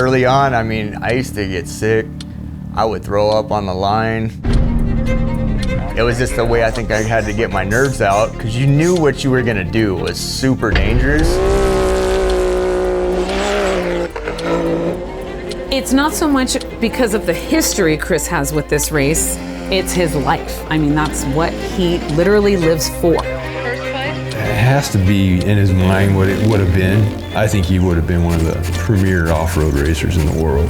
Early on, I mean, I used to get sick. I would throw up on the line. It was just the way I think I had to get my nerves out, because you knew what you were gonna do was super dangerous. It's not so much because of the history Chris has with this race, it's his life. I mean, that's what he literally lives for. It has to be in his mind what it would have been. I think he would have been one of the premier off-road racers in the world.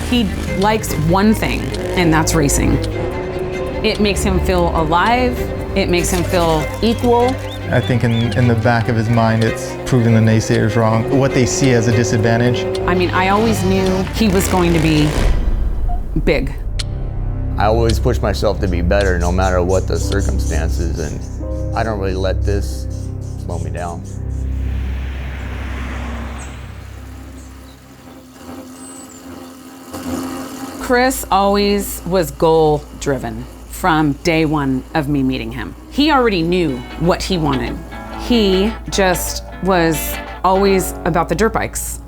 He likes one thing, and that's racing. It makes him feel alive, it makes him feel equal. I think in the back of his mind, it's proving the naysayers wrong, what they see as a disadvantage. I mean, I always knew he was going to be big. I always push myself to be better no matter what the circumstances, and I don't really let this slow me down. Chris always was goal driven from day one of me meeting him. He already knew what he wanted. He just was always about the dirt bikes.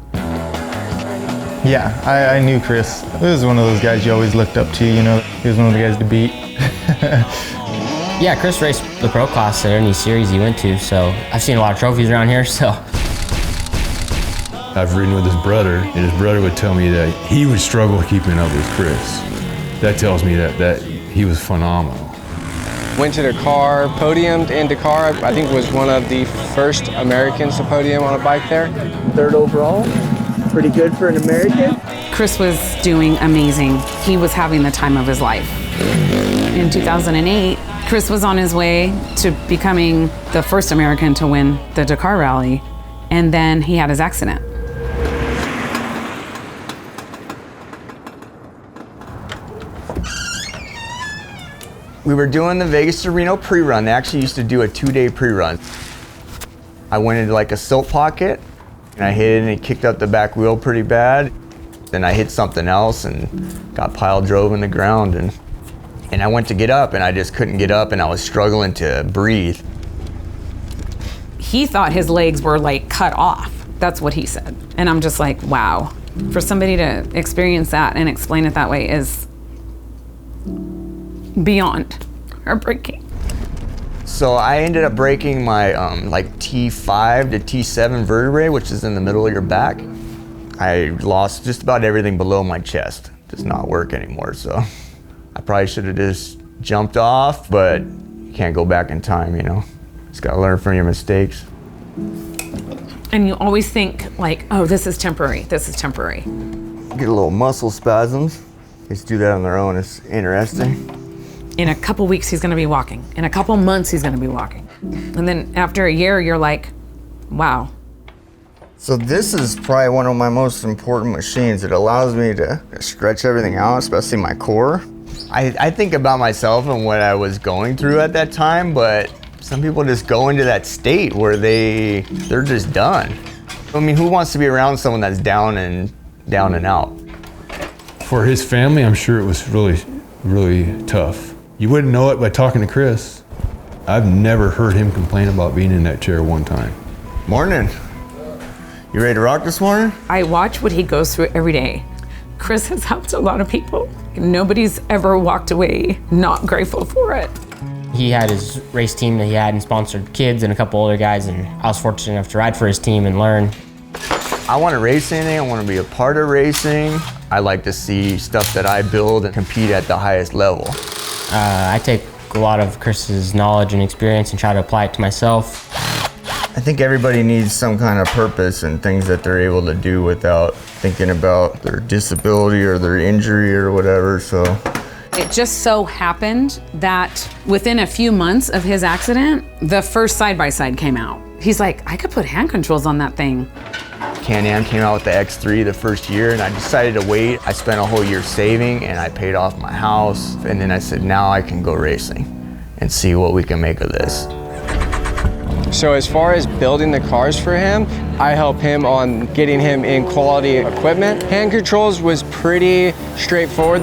Yeah, I knew Chris. He was one of those guys you always looked up to, you know. He was one of the guys to beat. Yeah, Chris raced the pro class at any series he went to, so I've seen a lot of trophies around here, so. I've ridden with his brother, and his brother would tell me that he would struggle keeping up with Chris. That tells me that he was phenomenal. Went to Dakar, podiumed in Dakar. I think was one of the first Americans to podium on a bike there. Third overall, pretty good for an American. Chris was doing amazing. He was having the time of his life. In 2008, Chris was on his way to becoming the first American to win the Dakar Rally, and then he had his accident. We were doing the Vegas to Reno pre-run. They actually used to do a 2-day pre-run. I went into like a silt pocket, and I hit it and it kicked up the back wheel pretty bad. Then I hit something else and got pile drove in the ground, and I went to get up and I just couldn't get up, and I was struggling to breathe. He thought his legs were like cut off. That's what he said. And I'm just like, wow. For somebody to experience that and explain it that way is beyond heartbreaking. So I ended up breaking my like T5 to T7 vertebrae, which is in the middle of your back. I lost just about everything below my chest. Does not work anymore, so I probably should have just jumped off, but you can't go back in time, you know? Just gotta learn from your mistakes. And you always think like, oh, this is temporary, this is temporary. Get a little muscle spasms. They just do that on their own, it's interesting. In a couple weeks, he's gonna be walking. In a couple months, he's gonna be walking. And then after a year, you're like, wow. So this is probably one of my most important machines. It allows me to stretch everything out, especially my core. I think about myself and what I was going through at that time, but some people just go into that state where they're just done. I mean, who wants to be around someone that's down and out? For his family, I'm sure it was really, really tough. You wouldn't know it by talking to Chris. I've never heard him complain about being in that chair one time. Morning. You ready to rock this morning? I watch what he goes through every day. Chris has helped a lot of people. Nobody's ever walked away not grateful for it. He had his race team that he had and sponsored kids and a couple older guys, and I was fortunate enough to ride for his team and learn. I want to race anything, I want to be a part of racing. I like to see stuff that I build and compete at the highest level. I take a lot of Chris's knowledge and experience and try to apply it to myself. I think everybody needs some kind of purpose and things that they're able to do without thinking about their disability or their injury or whatever, so. It just so happened that within a few months of his accident, the first side-by-side came out. He's like, I could put hand controls on that thing. Can-Am came out with the X3 the first year, and I decided to wait. I spent a whole year saving, and I paid off my house, and then I said, now I can go racing and see what we can make of this. So as far as building the cars for him, I help him on getting him in quality equipment. Hand controls was pretty straightforward.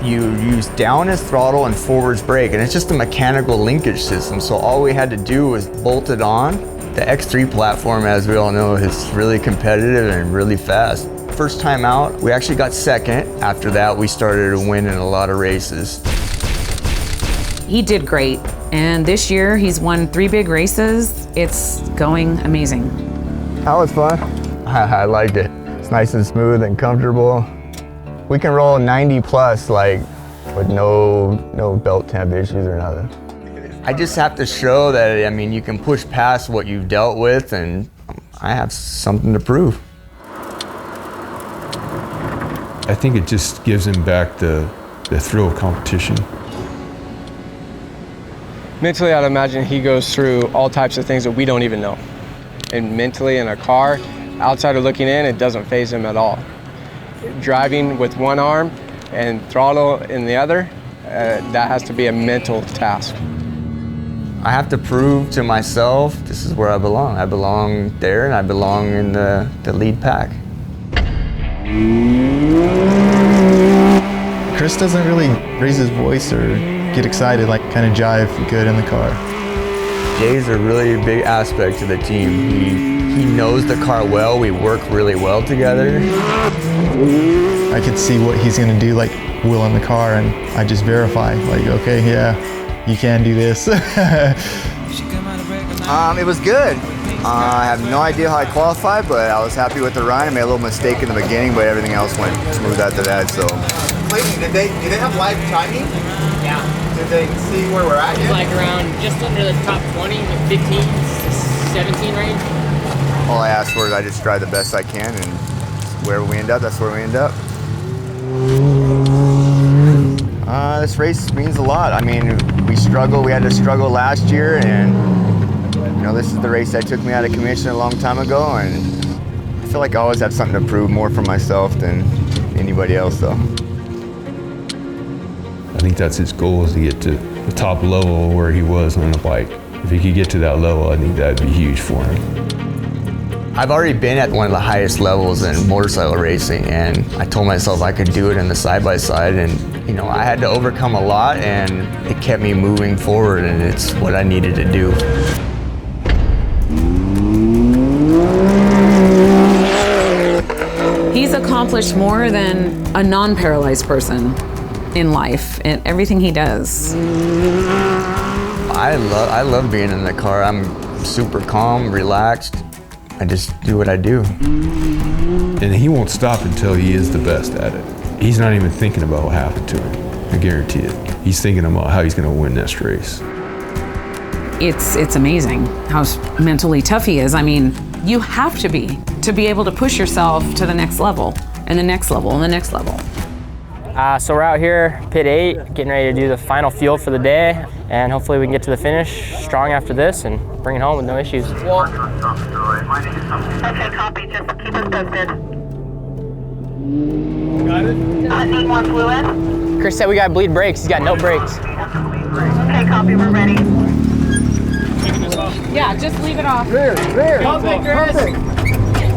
You use down as throttle and forwards brake, and it's just a mechanical linkage system, so all we had to do was bolt it on. The X3 platform, as we all know, is really competitive and really fast. first time out. We actually got second. After that, we started winning a lot of races. He did great. And this year, he's won 3 big races. It's going amazing. That was fun. I liked it. It's nice and smooth and comfortable. We can roll 90 plus, like, with no belt temp issues or nothing. I just have to show that, I mean, you can push past what you've dealt with, and I have something to prove. I think it just gives him back the thrill of competition. Mentally, I'd imagine he goes through all types of things that we don't even know. And mentally in a car, outsider looking in, it doesn't faze him at all. Driving with one arm and throttle in the other, that has to be a mental task. I have to prove to myself this is where I belong. I belong there, and I belong in the lead pack. Chris doesn't really raise his voice or get excited, like kind of jive good in the car. Jay's a really big aspect to the team. He knows the car well. We work really well together. I could see what he's gonna do, like wheel in the car, and I just verify, like, okay, yeah, you can do this. It was good. I have no idea how I qualified, but I was happy with the run. I made a little mistake in the beginning, but everything else went smooth after that, so. Clayton, did they have live timing? Yeah. Did they see where we're at? It was like around just under the top 20, like 15 to 17 range. All I asked for is I just drive the best I can, and wherever we end up, that's where we end up. This race means a lot. I mean, we had to struggle last year, and you know, this is the race that took me out of commission a long time ago, and I feel like I always have something to prove more for myself than anybody else, though. I think that's his goal, is to get to the top level where he was on the bike. If he could get to that level, I think that'd be huge for him. I've already been at one of the highest levels in motorcycle racing, and I told myself I could do it in the side-by-side, and you know, I had to overcome a lot, and it kept me moving forward, and it's what I needed to do. He's accomplished more than a non-paralyzed person in life and everything he does. I love being in the car. I'm super calm, relaxed. I just do what I do. And he won't stop until he is the best at it. He's not even thinking about what happened to him, I guarantee it. He's thinking about how he's gonna win this race. It's amazing how mentally tough he is. I mean, you have to be able to push yourself to the next level, and the next level, and the next level. So we're out here, pit 8, getting ready to do the final fuel for the day, and hopefully we can get to the finish strong after this and bring it home with no issues. Okay, copy. Just keep us posted. Got it? Need more fluid? Chris said we got bleed brakes. He's got no brakes. Okay, copy. We're ready. Yeah, just leave it off. Rear. Pump it, Chris.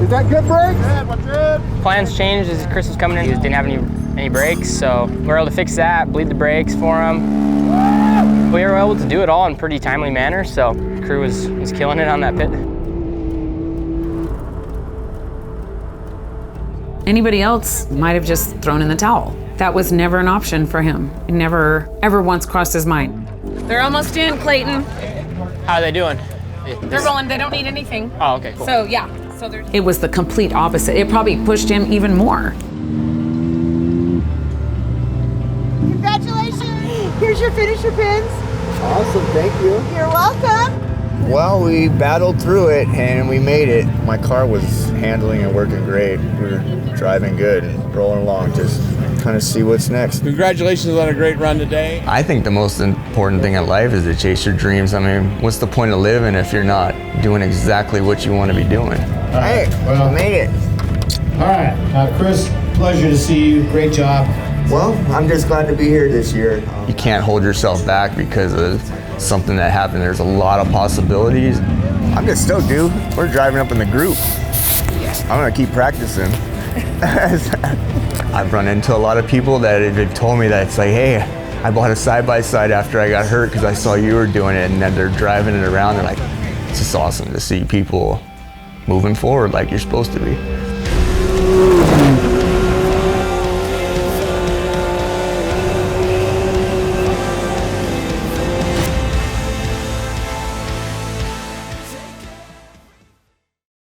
Is that good brakes? Good, what's good? Plans changed as Chris was coming in. He just didn't have any brakes, so we were able to fix that, bleed the brakes for him. We were able to do it all in pretty timely manner, so the crew was killing it on that pit. Anybody else might have just thrown in the towel. That was never an option for him. It never, ever once crossed his mind. They're almost in, Clayton. How are they doing? They're rolling, they don't need anything. Oh, okay, cool. So yeah, it was the complete opposite. It probably pushed him even more. Congratulations! Here's your finisher pins. Awesome, thank you. You're welcome. Well, we battled through it and we made it. My car was handling and working great. We were driving good and rolling along, just kind of see what's next. Congratulations on a great run today. I think the most important thing in life is to chase your dreams. I mean, what's the point of living if you're not doing exactly what you want to be doing? Hey, well, we made it. All right, Chris, pleasure to see you. Great job. Well, I'm just glad to be here this year. You can't hold yourself back because of something that happened. There's a lot of possibilities. I'm just stoked, dude. We're driving up in the group. I'm gonna keep practicing. I've run into a lot of people that have told me that it's like, hey, I bought a side-by-side after I got hurt because I saw you were doing it, and then they're driving it around. They're like, it's just awesome to see people moving forward like you're supposed to be.